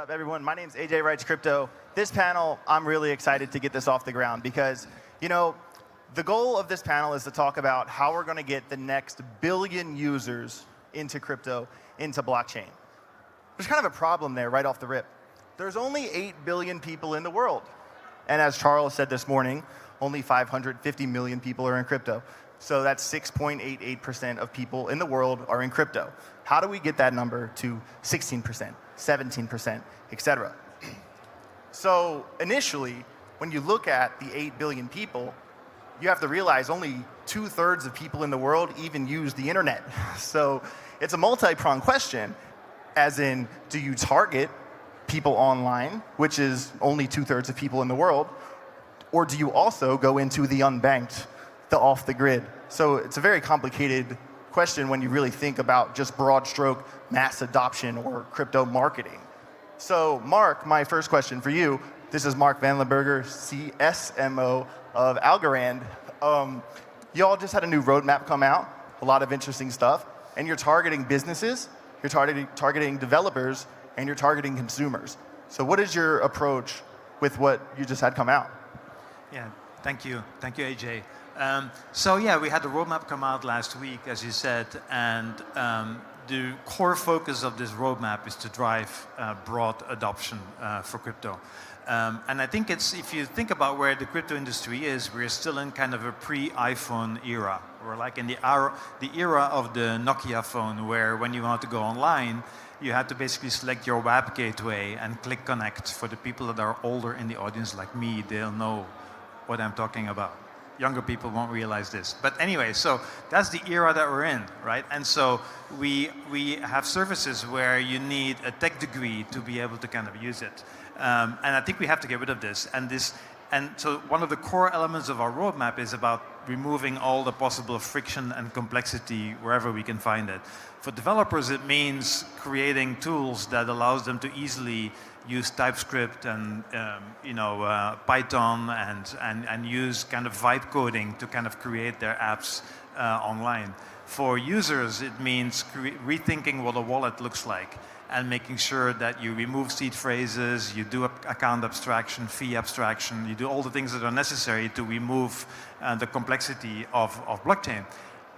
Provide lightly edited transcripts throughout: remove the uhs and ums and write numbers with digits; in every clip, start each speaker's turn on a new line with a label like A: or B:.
A: up, everyone? My name's AJWritesCrypto. This panel, I'm really excited to get this off the ground because, you know, the goal of this panel is to talk about how we're going to get the next billion users into crypto, into blockchain. There's kind of a problem there right off the rip. There's only 8 billion people in the world. And as Charles said this morning, only 550 million people are in crypto. So that's 6.88% of people in the world are in crypto. How do we get that number to 16%, 17%, et cetera? So initially, when you look at the 8 billion people, you have to realize only 2/3 of people in the world even use the internet. So it's a multi-pronged question, as in, do you target people online, which is only 2/3 of people in the world, or do you also go into the unbanked, the off the grid? So it's a very complicated question when you really think about just broad stroke mass adoption or crypto marketing. So Marc, my first question for you, this is Marc Vanlerberghe, CSMO of Algorand. You all just had a new roadmap come out, a lot of interesting stuff, and you're targeting businesses, you're targeting developers, and you're targeting consumers. So what is your approach with what you just had come out?
B: Yeah, thank you, AJ. So yeah, we had the roadmap come out last week, as you said, and the core focus of this roadmap is to drive broad adoption for crypto. And I think it's, if you think about where the crypto industry is, we're still in kind of a pre-iPhone era. We're like in the era of the Nokia phone, where when you want to go online, you had to basically select your web gateway and click connect. For the people that are older in the audience like me, they'll know what I'm talking about. Younger people won't realize this. But anyway, so that's the era that we're in, right? And so we have services where you need a tech degree to be able to kind of use it. And I think we have to get rid of this. And so one of the core elements of our roadmap is about removing all the possible friction and complexity wherever we can find it. For developers, it means creating tools that allows them to easily use TypeScript and Python and use kind of vibe coding to kind of create their apps online. For users, it means rethinking what a wallet looks like and making sure that you remove seed phrases, you do account abstraction, fee abstraction, you do all the things that are necessary to remove the complexity of blockchain.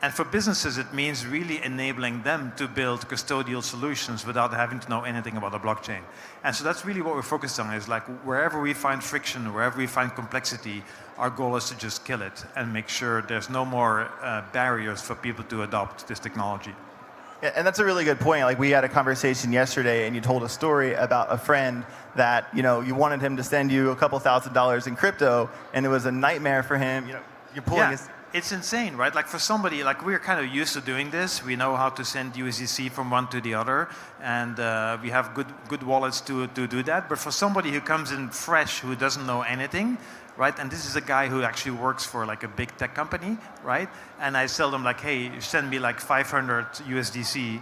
B: And for businesses, it means really enabling them to build custodial solutions without having to know anything about the blockchain. And so that's really what we're focused on, is like wherever we find friction, wherever we find complexity, our goal is to just kill it and make sure there's no more barriers for people to adopt this technology.
A: Yeah, and that's a really good point. Like, we had a conversation yesterday, and you told a story about a friend that, you know, you wanted him to send you a couple $1,000s in crypto, and it was a nightmare for him. You know, you're pulling his...
B: It's insane, right? Like, for somebody, like, we're kind of used to doing this. We know how to send USDC from one to the other, and we have good wallets to do that. But for somebody who comes in fresh, who doesn't know anything, right? And this is a guy who actually works for like a big tech company, right? And I tell them like, hey, send me like 500 USDC.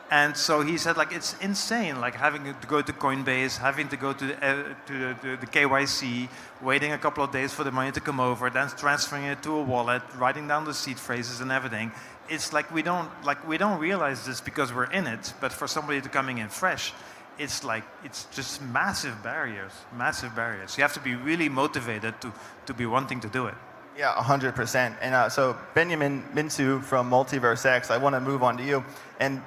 B: And so he said, like, it's insane, like having to go to Coinbase, having to go to the KYC, waiting a couple of days for the money to come over, then transferring it to a wallet, writing down the seed phrases and everything. It's like we don't realize this because we're in it, but for somebody to coming in fresh, it's like, it's just massive barriers, massive barriers. You have to be really motivated to be wanting to do it.
A: Yeah, 100%. And so Beniamin, Mincu from MultiversX, I want to move on to you. And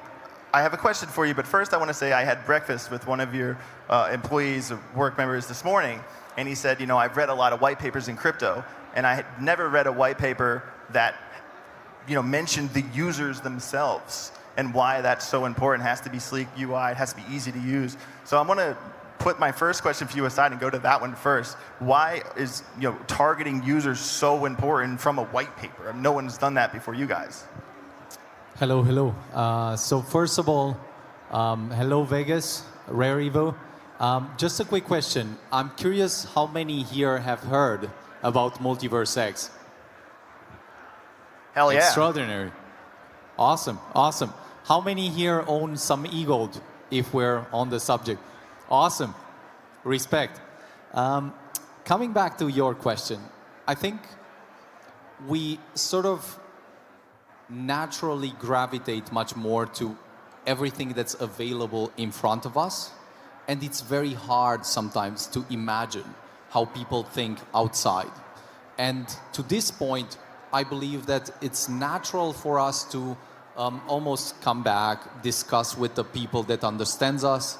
A: I have a question for you, but first I want to say I had breakfast with one of your employees, work members this morning, and he said, you know, I've read a lot of white papers in crypto, and I had never read a white paper that, you know, mentioned the users themselves and why that's so important. It has to be sleek UI, it has to be easy to use. So I'm going to put my first question for you aside and go to that one first. Why is, you know, targeting users so important from a white paper? No one's done that before you guys.
C: Hello, hello. So first of all, hello Vegas, Rare Evo. Just a quick question. I'm curious how many here have heard about MultiversX?
A: Hell yeah.
C: Extraordinary. Awesome, awesome. How many here own some e-gold, if we're on the subject? Awesome. Respect. Coming back to your question, I think we sort of naturally gravitate much more to everything that's available in front of us And it's very hard sometimes to imagine how people think outside. And to this point, I believe that it's natural for us to almost come back, discuss with the people that understands us,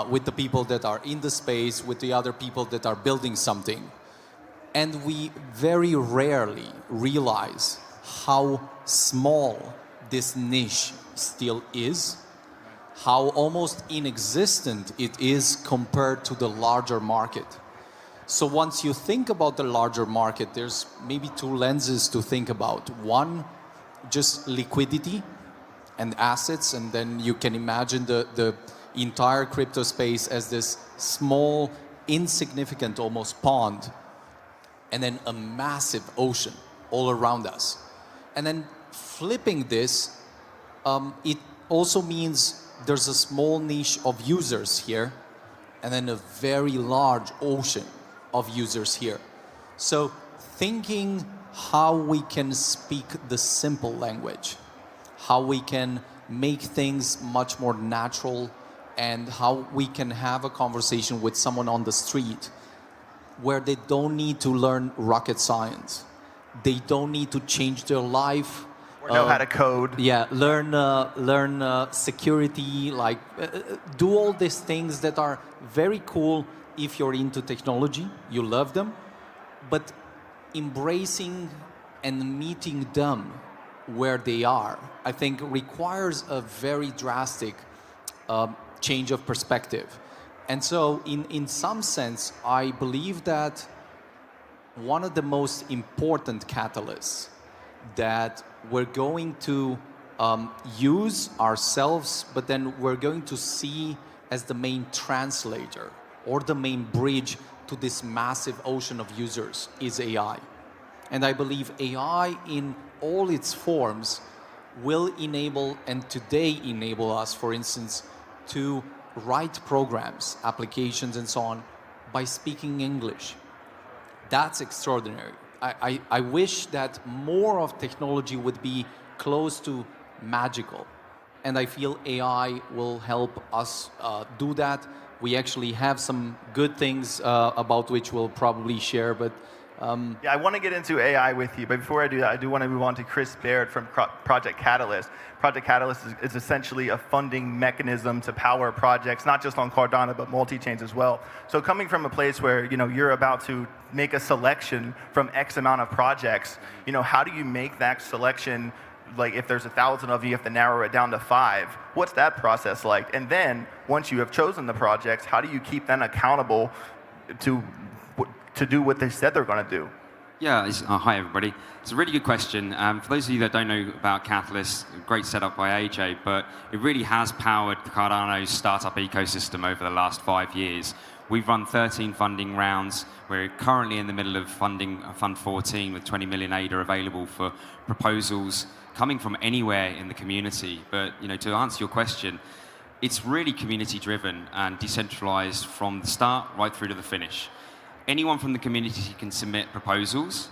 C: with the people that are in the space, with the other people that are building something. And we very rarely realize how small this niche still is, how almost inexistent it is compared to the larger market. So once you think about the larger market, there's maybe two lenses to think about. One, just liquidity and assets, and then you can imagine the entire crypto space as this small, insignificant almost pond, and then a massive ocean all around us. And then flipping this, it also means there's a small niche of users here, and then a very large ocean of users here. So thinking how we can speak the simple language, how we can make things much more natural, and how we can have a conversation with someone on the street where they don't need to learn rocket science. They don't need to change their life.
A: Or know how to code.
C: Yeah, learn security, like do all these things that are very cool if you're into technology, you love them, but embracing and meeting them where they are, I think requires a very drastic change of perspective. And so in some sense, I believe that one of the most important catalysts that we're going to use ourselves, but then we're going to see as the main translator or the main bridge to this massive ocean of users is AI. And I believe AI in all its forms will enable, and today enable us, for instance, to write programs, applications and so on by speaking English. That's extraordinary. I wish that more of technology would be close to magical. And I feel AI will help us do that. We actually have some good things about which we'll probably share, but
A: yeah, I want to get into AI with you, but before I do that, I do want to move on to Kriss Baird from Project Catalyst. Project Catalyst is essentially a funding mechanism to power projects, not just on Cardano, but multi-chains as well. So coming from a place where you're about to make a selection from X amount of projects, how do you make that selection? Like if there's 1,000 of you, you have to narrow it down to 5. What's that process like? And then once you have chosen the projects, how do you keep them accountable to do what they said they're going to do?
D: Yeah, hi everybody. It's a really good question. For those of you that don't know about Catalyst, great setup by AJ, but it really has powered Cardano's startup ecosystem over the last 5 years. We've run 13 funding rounds. We're currently in the middle of funding Fund 14 with 20 million ADA available for proposals coming from anywhere in the community. But to answer your question, it's really community driven and decentralized from the start right through to the finish. Anyone from the community can submit proposals.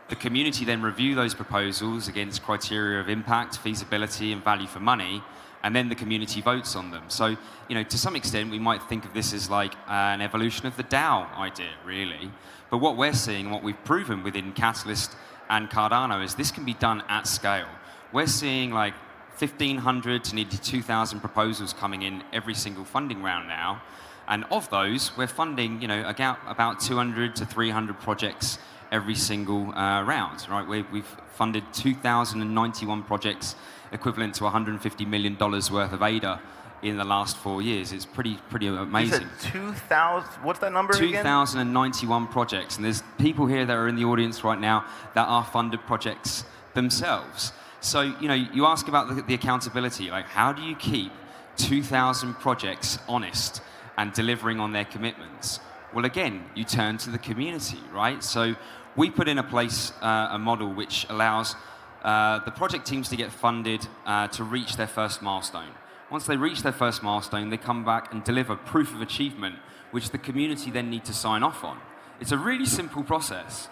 D: The community then review those proposals against criteria of impact, feasibility, and value for money, and then the community votes on them. So, to some extent, we might think of this as like an evolution of the DAO idea, really. But what we're seeing, what we've proven within Catalyst and Cardano is this can be done at scale. We're seeing like 1,500 to nearly 2,000 proposals coming in every single funding round now. And of those, we're funding, about 200 to 300 projects every single round, right? We've funded 2,091 projects, equivalent to $150 million worth of ADA in the last 4 years. It's pretty amazing.
A: You said 2,000, what's that number again?
D: 2,091 projects. And there's people here that are in the audience right now that are funded projects themselves. So, you ask about the accountability, like how do you keep 2,000 projects honest and delivering on their commitments? Well, again, you turn to the community, right? So we put in place a model which allows the project teams to get funded to reach their first milestone. Once they reach their first milestone, they come back and deliver proof of achievement, which the community then need to sign off on. It's a really simple process.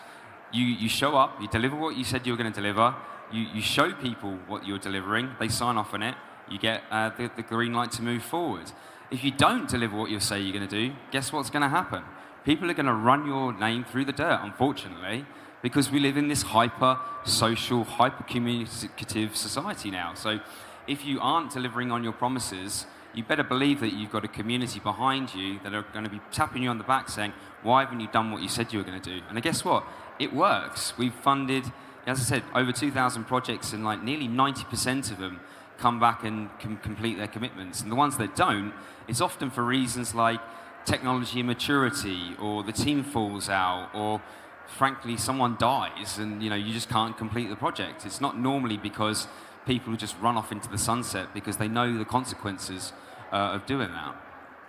D: You show up, you deliver what you said you were going to deliver, you show people what you're delivering, they sign off on it, you get the green light to move forward. If you don't deliver what you say you're going to do, guess what's going to happen? People are going to run your name through the dirt, unfortunately, because we live in this hyper-social, hyper-communicative society now. So if you aren't delivering on your promises, you better believe that you've got a community behind you that are going to be tapping you on the back saying, why haven't you done what you said you were going to do? And guess what? It works. We've funded, as I said, over 2,000 projects, and like nearly 90% of them come back and can complete their commitments. And the ones that don't, it's often for reasons like technology immaturity, or the team falls out, or frankly, someone dies and you just can't complete the project. It's not normally because people just run off into the sunset because they know the consequences of doing that.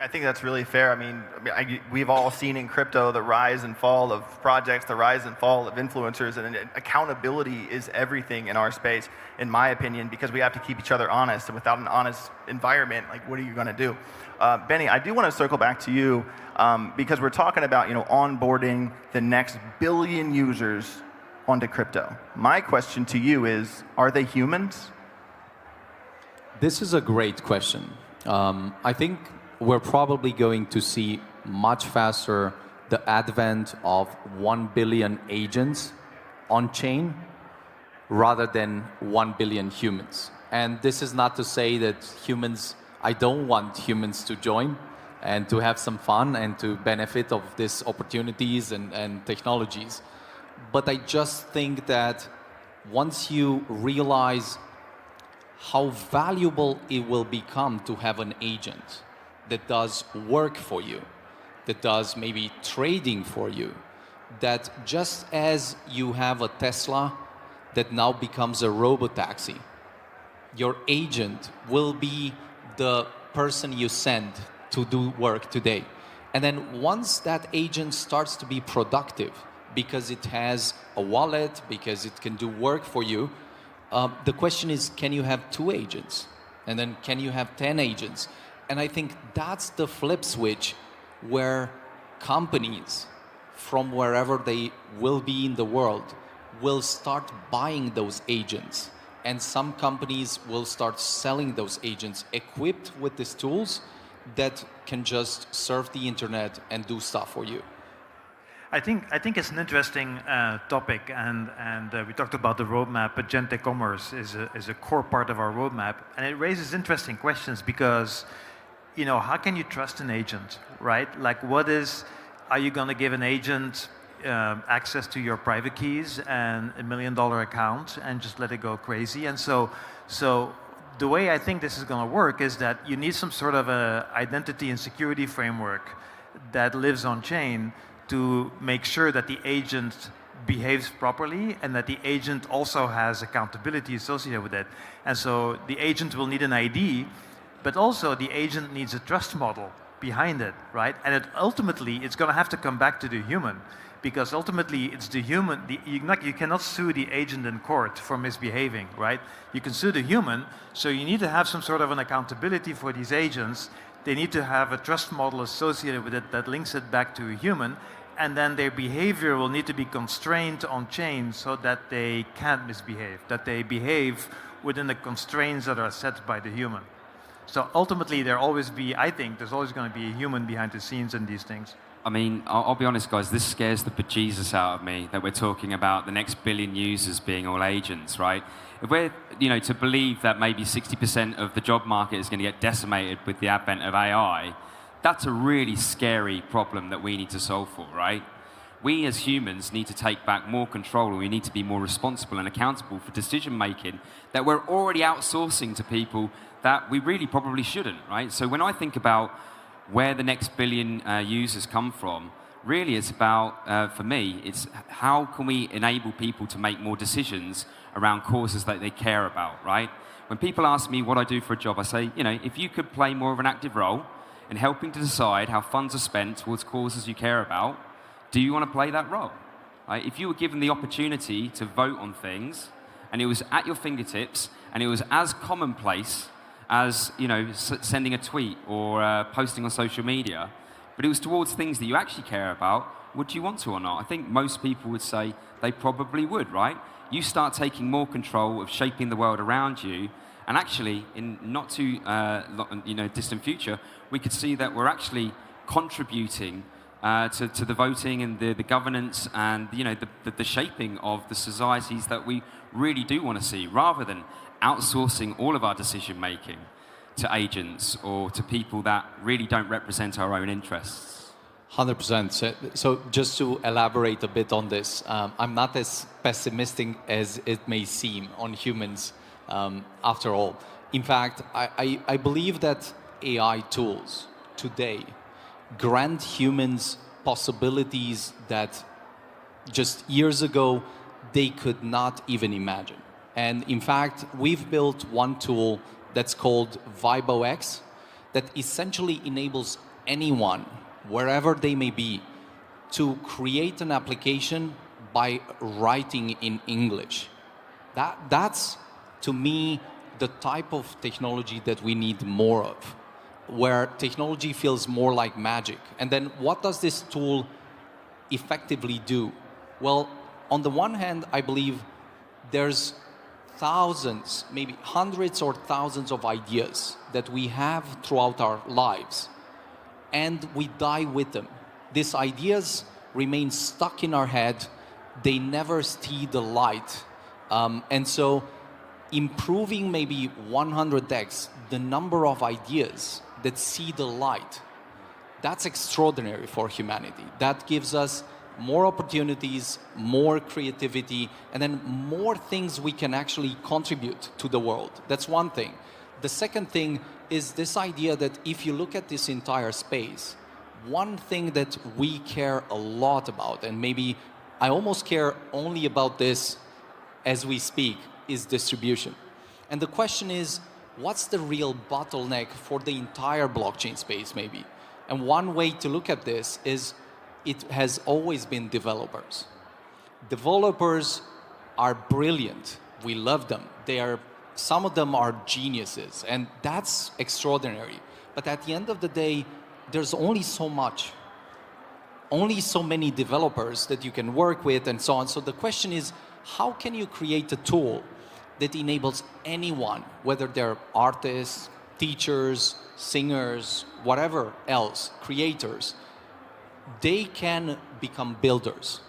A: I think that's really fair. I mean, we've all seen in crypto the rise and fall of projects, the rise and fall of influencers, and accountability is everything in our space, in my opinion, because we have to keep each other honest. And without an honest environment, like, what are you going to do? Benny, I do want to circle back to you because we're talking about onboarding the next billion users onto crypto. My question to you is, are they humans?
C: This is a great question. I think we're probably going to see much faster the advent of 1 billion agents on chain rather than 1 billion humans. And this is not to say that I don't want humans to join and to have some fun and to benefit of these opportunities and technologies. But I just think that once you realize how valuable it will become to have an agent that does work for you, that does maybe trading for you, that just as you have a Tesla that now becomes a robo-taxi, your agent will be the person you send to do work today. And then once that agent starts to be productive, because it has a wallet, because it can do work for you, the question is, can you have 2 agents? And then can you have 10 agents? And I think that's the flip switch where companies from wherever they will be in the world will start buying those agents. And some companies will start selling those agents equipped with these tools that can just surf the internet and do stuff for you.
B: I think it's an interesting topic, and we talked about the roadmap. Agentic commerce is a core part of our roadmap, and it raises interesting questions because, how can you trust an agent, right? Like, are you going to give an agent access to your private keys and $1 million account and just let it go crazy? And so the way I think this is going to work is that you need some sort of a identity and security framework that lives on chain to make sure that the agent behaves properly and that the agent also has accountability associated with it. And so the agent will need an ID, but also the agent needs a trust model behind it, right? And ultimately, it's going to have to come back to the human, because ultimately it's the human. You cannot sue the agent in court for misbehaving, right? You can sue the human, so you need to have some sort of an accountability for these agents. They need to have a trust model associated with it that links it back to a human, and then their behavior will need to be constrained on chain so that they can't misbehave, that they behave within the constraints that are set by the human. So ultimately, I think there's always going to be a human behind the scenes in these things.
D: I mean, I'll be honest, guys, this scares the bejesus out of me that we're talking about the next billion users being all agents, right? If we're, to believe that maybe 60% of the job market is going to get decimated with the advent of AI, that's a really scary problem that we need to solve for, right? We as humans need to take back more control, and we need to be more responsible and accountable for decision making that we're already outsourcing to people that we really probably shouldn't, right? So when I think about where the next billion users come from, really it's about, for me, it's how can we enable people to make more decisions around causes that they care about, right? When people ask me what I do for a job, I say, if you could play more of an active role in helping to decide how funds are spent towards causes you care about, do you want to play that role? Right? If you were given the opportunity to vote on things, and it was at your fingertips, and it was as commonplace as sending a tweet or posting on social media, but it was towards things that you actually care about, would you want to or not? I think most people would say they probably would, right? You start taking more control of shaping the world around you, And actually, in not too distant future, we could see that we're actually contributing to the voting and the governance and the shaping of the societies that we really do want to see, rather than outsourcing all of our decision making to agents or to people that really don't represent our own interests.
C: 100%. So just to elaborate a bit on this, I'm not as pessimistic as it may seem on humans after all. In fact, I believe that AI tools today grant humans possibilities that just years ago they could not even imagine. And in fact, we've built one tool that's called ViboX that essentially enables anyone, wherever they may be, to create an application by writing in English. That's, to me, the type of technology that we need more of, where technology feels more like magic. And then what does this tool effectively do? Well, on the one hand, I believe there's thousands, maybe hundreds or thousands of ideas that we have throughout our lives, and we die with them. These ideas remain stuck in our head. They never see the light. And so improving maybe 100x the number of ideas that see the light, that's extraordinary for humanity. That gives us more opportunities, more creativity, and then more things we can actually contribute to the world. That's one thing. The second thing is this idea that if you look at this entire space, one thing that we care a lot about, and maybe I almost care only about this as we speak, is distribution. And the question is, what's the real bottleneck for the entire blockchain space maybe? And one way to look at this is it has always been developers. Developers are brilliant. We love them. Some of them are geniuses, and that's extraordinary. But at the end of the day, there's only so much, only so many developers that you can work with and so on. So the question is, how can you create a tool that enables anyone, whether they're artists, teachers, singers, whatever else, creators, they can become builders.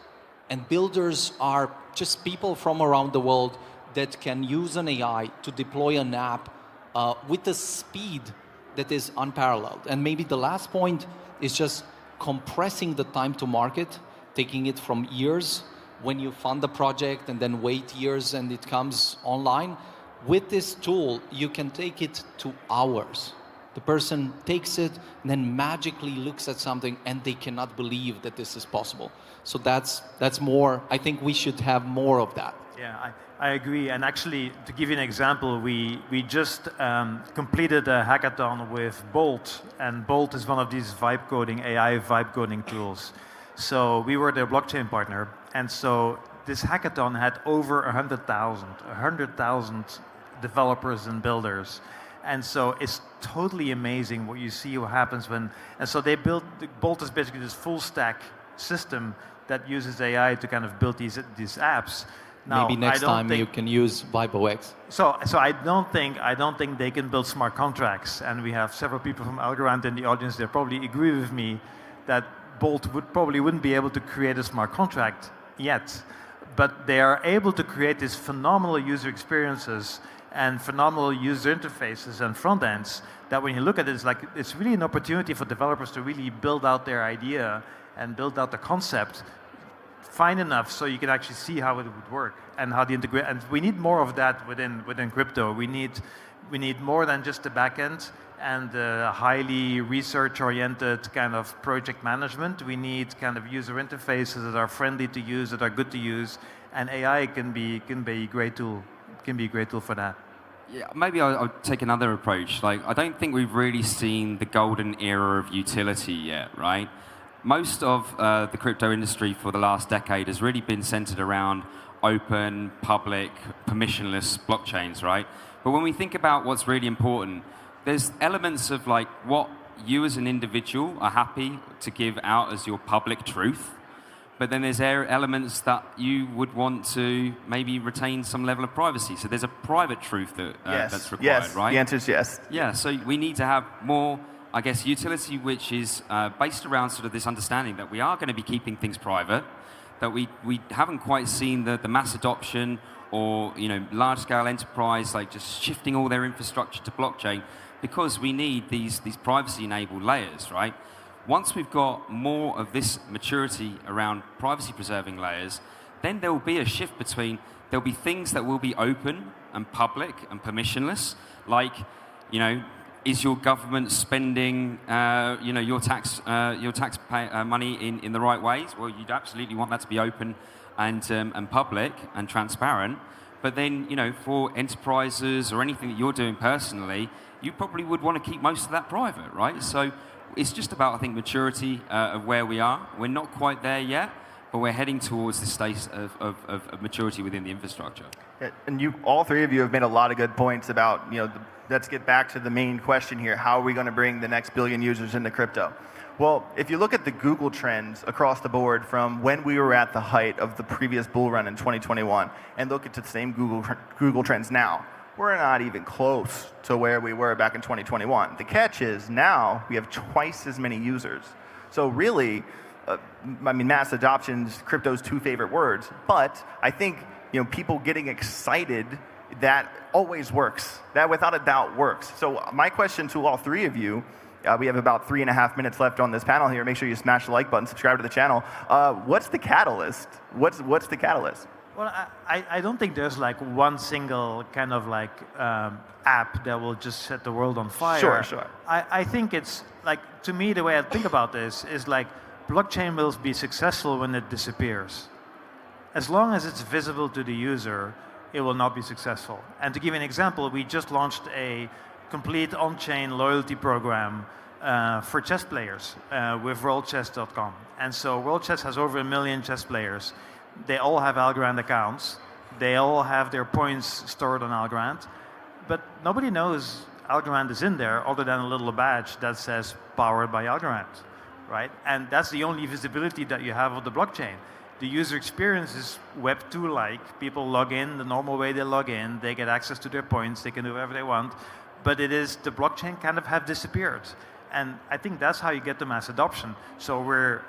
C: And builders are just people from around the world that can use an AI to deploy an app with a speed that is unparalleled. And maybe the last point is just compressing the time to market, taking it from years when you fund the project and then wait years and it comes online. With this tool, you can take it to hours. The person takes it and then magically looks at something and they cannot believe that this is possible. So that's more, I think we should have more of that.
B: Yeah, I agree. And actually, to give you an example, we just completed a hackathon with Bolt. And Bolt is one of these vibe coding, AI vibe coding tools. So we were their blockchain partner. And so this hackathon had over 100,000 developers and builders. And so it's totally amazing what you see what happens when, and so they built, Bolt is basically this full stack system that uses AI to kind of build these apps. Now,
C: maybe next time you can use ViboX.
B: So I don't think they can build smart contracts. And we have several people from Algorand in the audience. They probably agree with me that Bolt wouldn't be able to create a smart contract yet, but they are able to create these phenomenal user experiences and phenomenal user interfaces and front ends that when you look at it, it's really an opportunity for developers to really build out their idea and build out the concept fine enough so you can actually see how it would work and how the integrate. And we need more of that within crypto. We need more than just the back end and highly research-oriented kind of project management. We need kind of user interfaces that are friendly to use, that are good to use, and AI can be a great tool. Can be a great tool for that.
D: Yeah, maybe I'll take another approach. Like, I don't think we've really seen the golden era of utility yet, right? Most of the crypto industry for the last decade has really been centered around open, public, permissionless blockchains, right? But when we think about what's really important, there's elements of like what you as an individual are happy to give out as your public truth. but then there's elements that you would want to maybe retain some level of privacy. So there's a private truth that, that's required, right?
A: The answer is yes.
D: Yeah, so we need to have more, I guess, utility which is based around sort of this understanding that we are going to be keeping things private, that we haven't quite seen the mass adoption or large-scale enterprise like just shifting all their infrastructure to blockchain, because we need these privacy-enabled layers, right? Once we've got more of this maturity around privacy-preserving layers, then there will be a shift between, there'll be things that will be open and public and permissionless, like, is your government spending, your tax money in the right ways? Well, you'd absolutely want that to be open and public and transparent. But then, for enterprises or anything that you're doing personally, you probably would want to keep most of that private, right? So it's just about, I think, maturity of where we are. We're not quite there yet, but we're heading towards this state of maturity within the infrastructure.
A: Yeah, and all three of you have made a lot of good points about, let's get back to the main question here. How are we going to bring the next billion users into crypto? Well, if you look at the Google trends across the board from when we were at the height of the previous bull run in 2021, and look at the same Google trends now, we're not even close to where we were back in 2021. The catch is now we have twice as many users. So really, mass adoption is crypto's two favorite words, but I think people getting excited, that always works. That without a doubt works. So my question to all three of you, we have about 3.5 minutes left on this panel here. Make sure you smash the like button, subscribe to the channel. What's the catalyst? What's the catalyst?
B: Well, I don't think there's like one single kind of like app that will just set the world on fire.
A: Sure.
B: I think it's like, to me, the way I think about this is like blockchain will be successful when it disappears. As long as it's visible to the user, it will not be successful. And to give you an example, we just launched a complete on-chain loyalty program for chess players with worldchess.com. And so World Chess has over 1 million chess players. They all have Algorand accounts. They all have their points stored on Algorand. But nobody knows Algorand is in there other than a little badge that says powered by Algorand, right? And that's the only visibility that you have of the blockchain. The user experience is Web 2-like. People log in the normal way they log in. They get access to their points. They can do whatever they want. But the blockchain kind of have disappeared. And I think that's how you get to mass adoption. So we're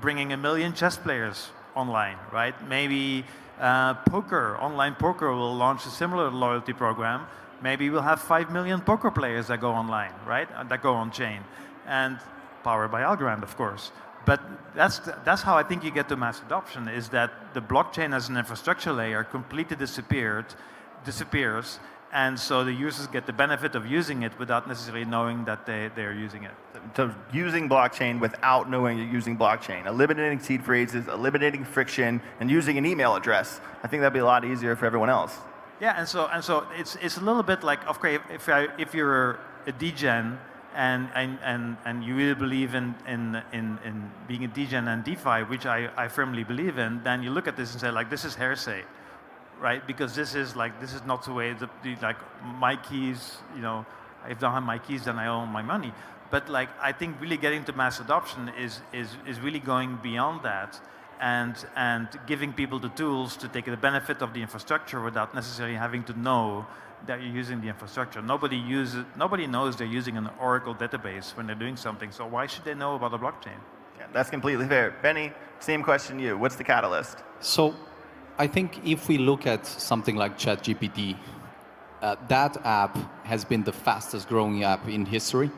B: bringing 1 million chess players online, right? Maybe online poker will launch a similar loyalty program. Maybe we'll have 5 million poker players that go online, right? That go on chain, and powered by Algorand, of course. But that's how I think you get to mass adoption, is that the blockchain as an infrastructure layer completely disappears, and so the users get the benefit of using it without necessarily knowing that they're using it.
A: So using blockchain without knowing you're using blockchain, eliminating seed phrases, eliminating friction, and using an email address. I think that'd be a lot easier for everyone else.
B: Yeah, and so it's a little bit like, okay, if you're a degen and you really believe in being a degen and DeFi, which I firmly believe in, then you look at this and say, like, this is heresy, right? Because this is not the way like my keys, if I don't have my keys, then I own my money. But like, I think really getting to mass adoption is really going beyond that, and giving people the tools to take the benefit of the infrastructure without necessarily having to know that you're using the infrastructure. Nobody knows they're using an Oracle database when they're doing something, so why should they know about the blockchain?
A: Yeah, that's completely fair. Benny, same question to you. What's the catalyst?
C: So I think if we look at something like ChatGPT, that app has been the fastest growing app in history.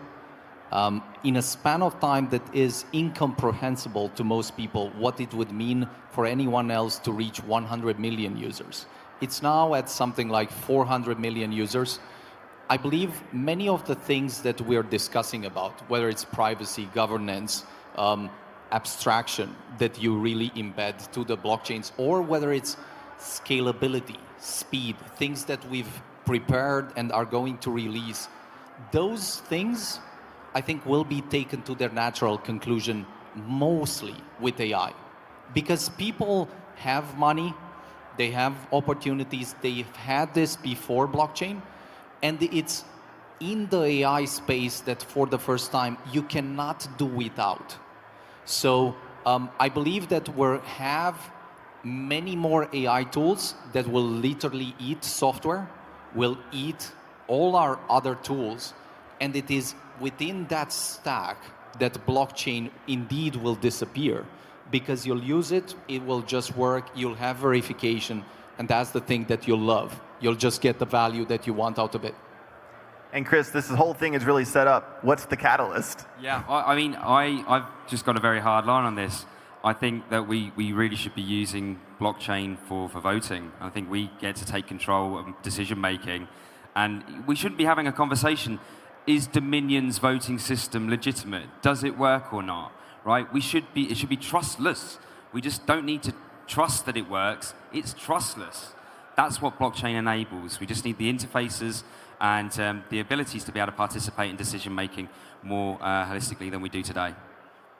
C: In a span of time that is incomprehensible to most people, what it would mean for anyone else to reach 100 million users. It's now at something like 400 million users. I believe many of the things that we're discussing about, whether it's privacy, governance, abstraction that you really embed to the blockchains, or whether it's scalability, speed, things that we've prepared and are going to release, those things I think will be taken to their natural conclusion mostly with AI. Because people have money, they have opportunities, they've had this before blockchain, and it's in the AI space that for the first time you cannot do without. So I believe that we'll have many more AI tools that will literally eat software, will eat all our other tools, and it is within that stack that blockchain indeed will disappear, because you'll use it, it will just work, you'll have verification, and that's the thing that you'll love. You'll just get the value that you want out of it.
A: And Kriss, this whole thing is really set up. What's the catalyst?
D: Yeah, I mean, I've just got a very hard line on this. I think that we really should be using blockchain for voting. I think we get to take control of decision making. And we shouldn't be having a conversation, is Dominion's voting system legitimate? Does it work or not? Right? It should be trustless. We just don't need to trust that it works. It's trustless. That's what blockchain enables. We just need the interfaces and the abilities to be able to participate in decision making more holistically than we do today.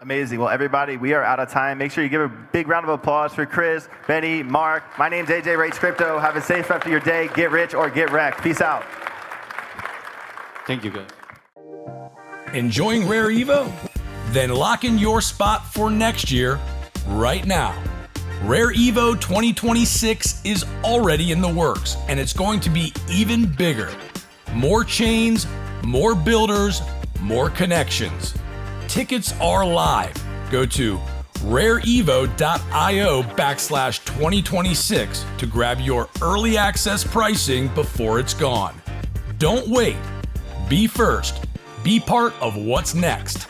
A: Amazing. Well, everybody, we are out of time. Make sure you give a big round of applause for Kriss, Benny, Marc. My name's AJWritesCrypto. Have a safe rest of your day. Get rich or get wrecked. Peace out.
C: Thank you, guys.
E: Enjoying Rare Evo? Then lock in your spot for next year right now. Rare Evo 2026 is already in the works, and it's going to be even bigger. More chains, more builders, more connections. Tickets are live. Go to rareevo.io/2026 to grab your early access pricing before it's gone. Don't wait. Be first. Be part of what's next.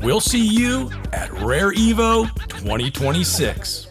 E: We'll see you at Rare Evo 2026.